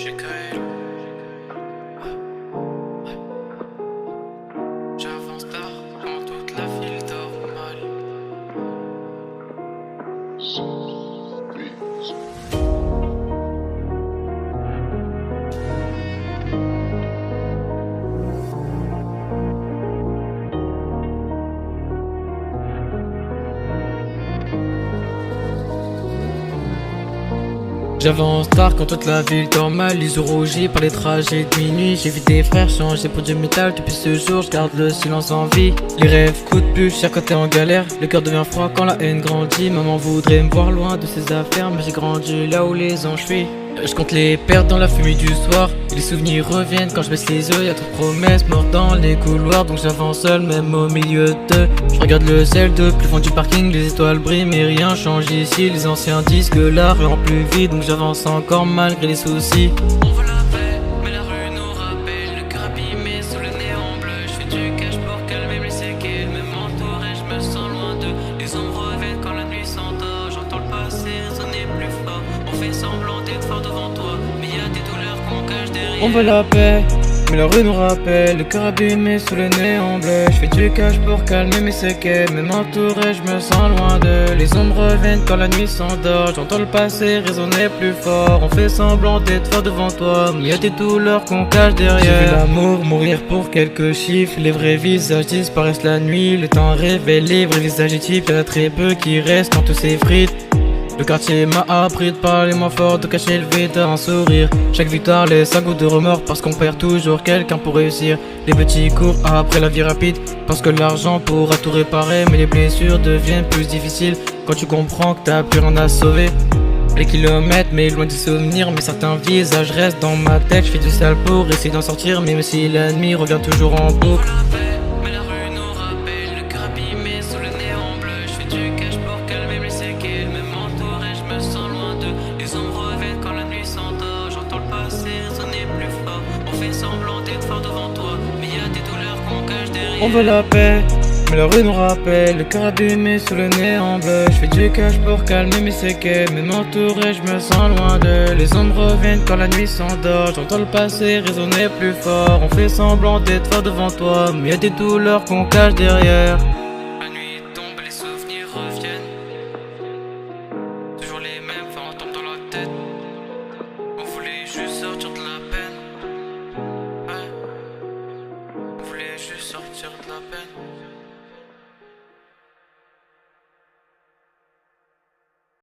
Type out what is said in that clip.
J'ai Kael. J'avance tard quand toute la ville dort mal. J'avance tard quand toute la ville dort mal. Les yeux rougis par les trajets de minuit. J'ai vu des frères changer pour du métal. Depuis ce jour je garde le silence en vie. Les rêves coûtent plus cher quand t'es en galère. Le cœur devient froid quand la haine grandit. Maman voudrait me voir loin de ses affaires, mais j'ai grandi là où les anges fuient. Je compte les pertes dans la fumée du soir. Et les souvenirs reviennent quand je baisse les yeux. Y'a trop de promesses mortes dans les couloirs. Donc j'avance seul même au milieu d'eux. Je regarde le ciel depuis le fond du parking. Les étoiles brillent mais rien change ici. Les anciens disent que la rue en plus vide. Donc j'avance encore malgré les soucis. On veut la paix mais la rue nous rappelle. Le cœur abîmé sous le néon bleu. Je fais du cash pour calmer mes séquelles. Même entouré je me sens loin d'eux. Les ombres reviennent quand la nuit s'endort. J'entends le passé résonner plus fort. On fait semblant d'être fort devant toi, mais y a des douleurs qu'on cache derrière. On veut la paix, mais la rue nous rappelle. Le cœur abîmé sous le néon bleu. Je fais du cash pour calmer mes séquelles. Même entouré, je me sens loin d'eux. Les ombres reviennent quand la nuit s'endort. J'entends le passé résonner plus fort. On fait semblant d'être fort devant toi, mais y a des douleurs qu'on cache derrière. J'ai vu l'amour mourir pour quelques chiffres. Les vrais visages disparaissent la nuit. Le temps révèle les vrais visages et types. Y'en a très peu qui restent quand tout s'effrite. Le quartier m'a appris de parler moins fort, de cacher le vide d'un sourire. Chaque victoire laisse un goût de remords parce qu'on perd toujours quelqu'un pour réussir. Les petits courent après la vie rapide parce que l'argent pourra tout réparer. Mais les blessures deviennent plus difficiles quand tu comprends que t'as plus rien à sauver. Les kilomètres mais loin des souvenirs, mais certains visages restent dans ma tête. Je fais du sale pour essayer d'en sortir, même si l'ennemi revient toujours en boucle. Mais la rue nous rappelle, le cœur abîmé sous le néon bleu. Je fais du cash pour calmer mes séquelles. Même entouré, je me sens loin d'eux. Les ombres reviennent quand la nuit s'endort. J'entends le passé résonner plus fort. On fait semblant d'être fort devant toi, mais y a des douleurs qu'on cache derrière. On veut la paix, mais la rue nous rappelle. Le cœur abîmé sous le néon bleu. Je fais du cash pour calmer mes séquelles. Même entouré, je me sens loin d'eux. Les ombres reviennent quand la nuit s'endort. J'entends le passé résonner plus fort. On fait semblant d'être fort devant toi, mais y a des douleurs qu'on cache derrière. La nuit tombe, les souvenirs reviennent. Toujours les mêmes.